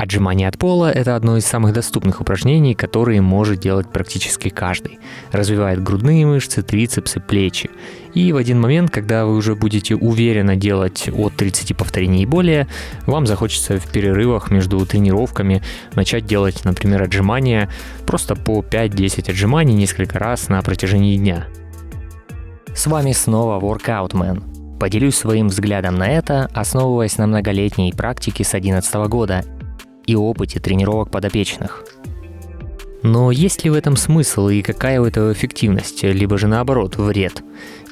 Отжимание от пола – это одно из самых доступных упражнений, которые может делать практически каждый. Развивает грудные мышцы, трицепсы, плечи. И в один момент, когда вы уже будете уверенно делать от 30 повторений и более, вам захочется в перерывах между тренировками начать делать, например, отжимания просто по 5-10 отжиманий несколько раз на протяжении дня. С вами снова Workoutman. Поделюсь своим взглядом на это, основываясь на многолетней практике с 2011 года и опыте тренировок подопечных. Но есть ли в этом смысл и какая у этого эффективность, либо же наоборот вред?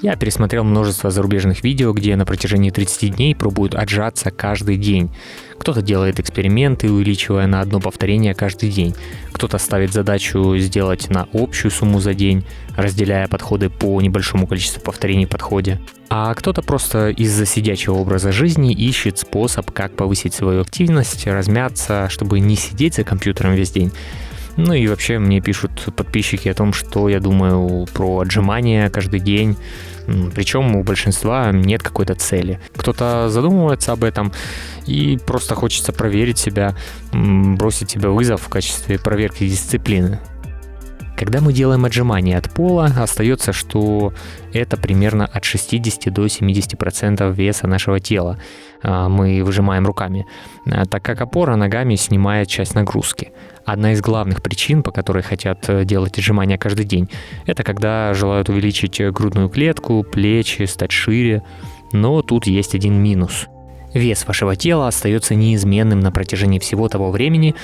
Я пересмотрел множество зарубежных видео, где на протяжении 30 дней пробуют отжаться каждый день. Кто-то делает эксперименты, увеличивая на одно повторение каждый день. Кто-то ставит задачу сделать на общую сумму за день, разделяя подходы по небольшому количеству повторений в подходе. А кто-то просто из-за сидячего образа жизни ищет способ, как повысить свою активность, размяться, чтобы не сидеть за компьютером весь день. Ну и вообще мне пишут подписчики о том, что я думаю про отжимания каждый день. Причем у большинства нет какой-то цели. Кто-то задумывается об этом и просто хочется проверить себя, бросить себе вызов в качестве проверки дисциплины. Когда мы делаем отжимания от пола, остается, что это примерно от 60 до 70% веса нашего тела мы выжимаем руками, так как опора ногами снимает часть нагрузки. Одна из главных причин, по которой хотят делать отжимания каждый день, это когда желают увеличить грудную клетку, плечи, стать шире. Но тут есть один минус. Вес вашего тела остается неизменным на протяжении всего того времени,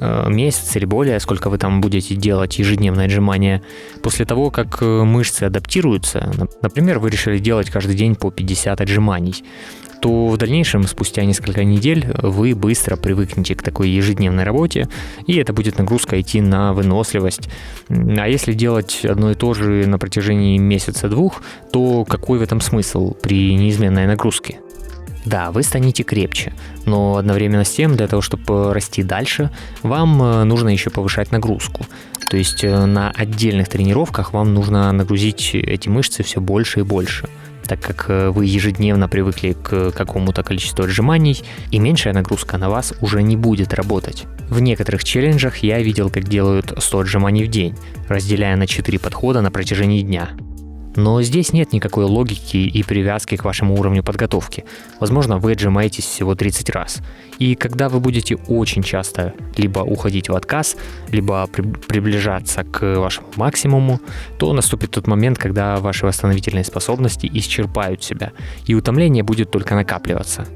месяц или более, сколько вы там будете делать ежедневное отжимание. После того, как мышцы адаптируются, например, вы решили делать каждый день по 50 отжиманий, то в дальнейшем, спустя несколько недель, вы быстро привыкнете к такой ежедневной работе, и это будет нагрузка идти на выносливость. А если делать одно и то же на протяжении месяца-двух, то какой в этом смысл при неизменной нагрузке? Да, вы станете крепче, но одновременно с тем, для того, чтобы расти дальше, вам нужно еще повышать нагрузку. То есть на отдельных тренировках вам нужно нагрузить эти мышцы все больше и больше, так как вы ежедневно привыкли к какому-то количеству отжиманий, и меньшая нагрузка на вас уже не будет работать. В некоторых челленджах я видел, как делают 100 отжиманий в день, разделяя на 4 подхода на протяжении дня. Но здесь нет никакой логики и привязки к вашему уровню подготовки. Возможно, вы отжимаетесь всего 30 раз. И когда вы будете очень часто либо уходить в отказ, либо приближаться к вашему максимуму, то наступит тот момент, когда ваши восстановительные способности исчерпают себя, и утомление будет только накапливаться.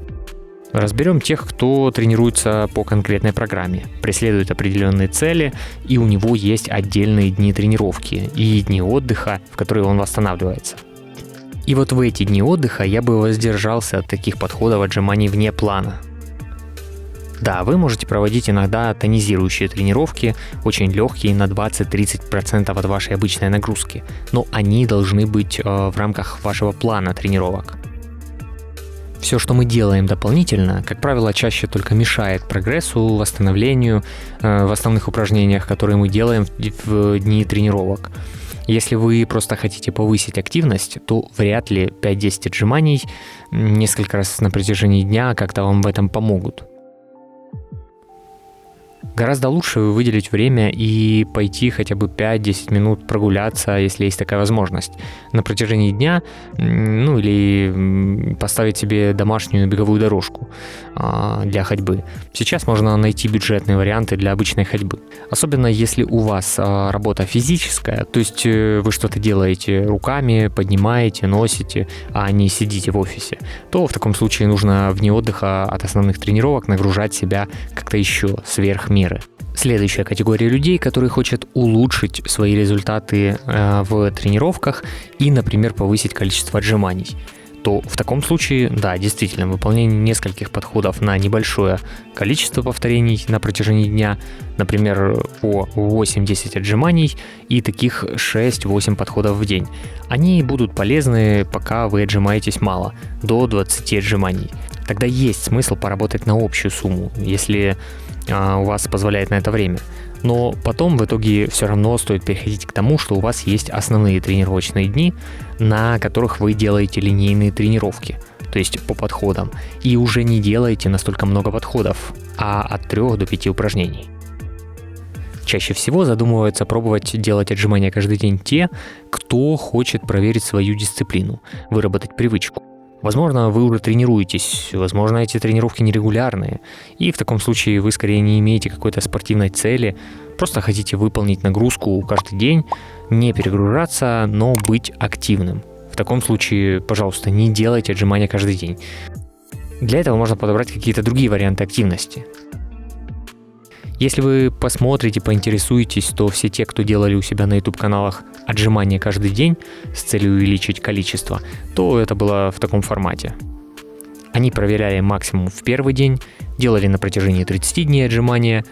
Разберем тех, кто тренируется по конкретной программе, преследует определенные цели, и у него есть отдельные дни тренировки и дни отдыха, в которые он восстанавливается. И вот в эти дни отдыха я бы воздержался от таких подходов отжиманий вне плана. Да, вы можете проводить иногда тонизирующие тренировки, очень легкие, на 20-30% от вашей обычной нагрузки, но они должны быть в рамках вашего плана тренировок. Все, что мы делаем дополнительно, как правило, чаще только мешает прогрессу, восстановлению в основных упражнениях, которые мы делаем в дни тренировок. Если вы просто хотите повысить активность, то вряд ли 5-10 отжиманий несколько раз на протяжении дня как-то вам в этом помогут. Гораздо лучше выделить время и пойти хотя бы 5-10 минут прогуляться, если есть такая возможность, на протяжении дня, ну или поставить себе домашнюю беговую дорожку для ходьбы. Сейчас можно найти бюджетные варианты для обычной ходьбы. Особенно если у вас работа физическая, то есть вы что-то делаете руками, поднимаете, носите, а не сидите в офисе, то в таком случае нужно вне отдыха от основных тренировок нагружать себя как-то еще сверх меры. Следующая категория людей, которые хотят улучшить свои результаты в тренировках и, например, повысить количество отжиманий, то в таком случае, да, действительно, выполнение нескольких подходов на небольшое количество повторений на протяжении дня, например, по 8-10 отжиманий и таких 6-8 подходов в день, они будут полезны, пока вы отжимаетесь мало, до 20 отжиманий. Тогда есть смысл поработать на общую сумму, если у вас позволяет на это время. Но потом в итоге все равно стоит переходить к тому, что у вас есть основные тренировочные дни, на которых вы делаете линейные тренировки. то есть по подходам, и уже не делаете настолько много подходов, а от 3 до 5 упражнений. Чаще всего задумываются пробовать делать отжимания каждый день те, кто хочет проверить свою дисциплину, выработать привычку. Возможно, вы уже тренируетесь, возможно, эти тренировки нерегулярные, и в таком случае вы скорее не имеете какой-то спортивной цели, просто хотите выполнить нагрузку каждый день, не перегружаться, но быть активным. В таком случае, пожалуйста, не делайте отжимания каждый день. Для этого можно подобрать какие-то другие варианты активности. Если вы посмотрите, поинтересуетесь, то все те, кто делали у себя на YouTube-каналах отжимания каждый день с целью увеличить количество, то это было в таком формате. Они проверяли максимум в первый день, делали на протяжении 30 дней отжимания,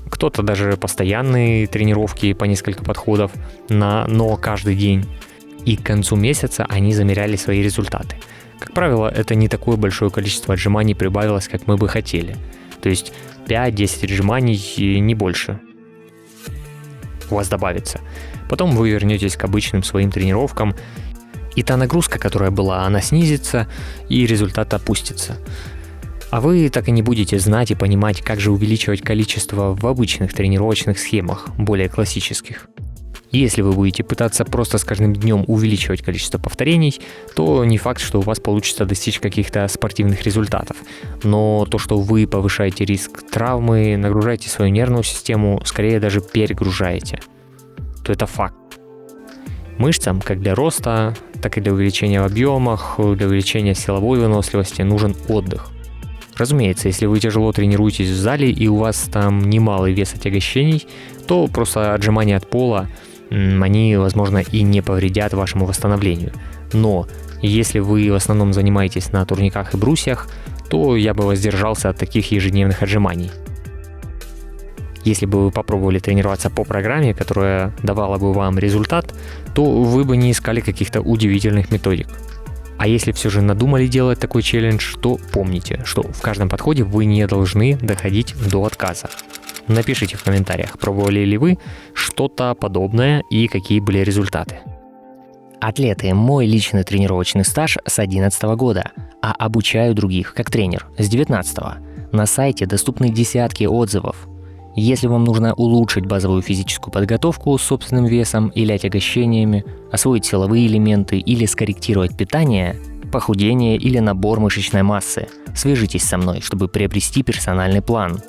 кто-то даже постоянные тренировки по несколько подходов, но каждый день. И к концу месяца они замеряли свои результаты. Как правило, это не такое большое количество отжиманий прибавилось, как мы бы хотели. То есть 5-10 отжиманий и не больше у вас добавится. Потом вы вернетесь к обычным своим тренировкам, и та нагрузка, которая была, она снизится, и результат опустится. А вы так и не будете знать и понимать, как же увеличивать количество в обычных тренировочных схемах, более классических. Если вы будете пытаться просто с каждым днем увеличивать количество повторений, то не факт, что у вас получится достичь каких-то спортивных результатов. Но то, что вы повышаете риск травмы, нагружаете свою нервную систему, скорее даже перегружаете, то это факт. Мышцам, как для роста, так и для увеличения в объемах, для увеличения силовой выносливости нужен отдых. Разумеется, если вы тяжело тренируетесь в зале и у вас там немалый вес отягощений, то просто отжимания от пола, они, возможно, и не повредят вашему восстановлению. Но если вы в основном занимаетесь на турниках и брусьях, то я бы воздержался от таких ежедневных отжиманий. Если бы вы попробовали тренироваться по программе, которая давала бы вам результат, то вы бы не искали каких-то удивительных методик. А если все же надумали делать такой челлендж, то помните, что в каждом подходе вы не должны доходить до отказа. Напишите в комментариях, пробовали ли вы что-то подобное и какие были результаты. Атлеты – мой личный тренировочный стаж с 2011 года, а обучаю других как тренер с 2019. На сайте доступны десятки отзывов. Если вам нужно улучшить базовую физическую подготовку с собственным весом или отягощениями, освоить силовые элементы или скорректировать питание, похудение или набор мышечной массы, свяжитесь со мной, чтобы приобрести персональный план.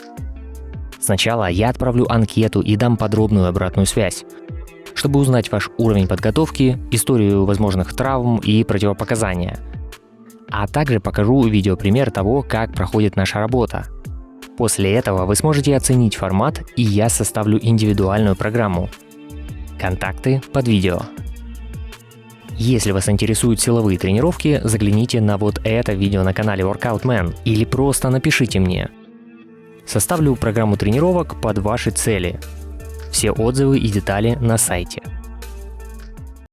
Сначала я отправлю анкету и дам подробную обратную связь, чтобы узнать ваш уровень подготовки, историю возможных травм и противопоказания. А также покажу видеопример того, как проходит наша работа. После этого вы сможете оценить формат, и я составлю индивидуальную программу. Контакты под видео. Если вас интересуют силовые тренировки, загляните на вот это видео на канале Workout Man или просто напишите мне. Составлю программу тренировок под ваши цели. Все отзывы и детали на сайте.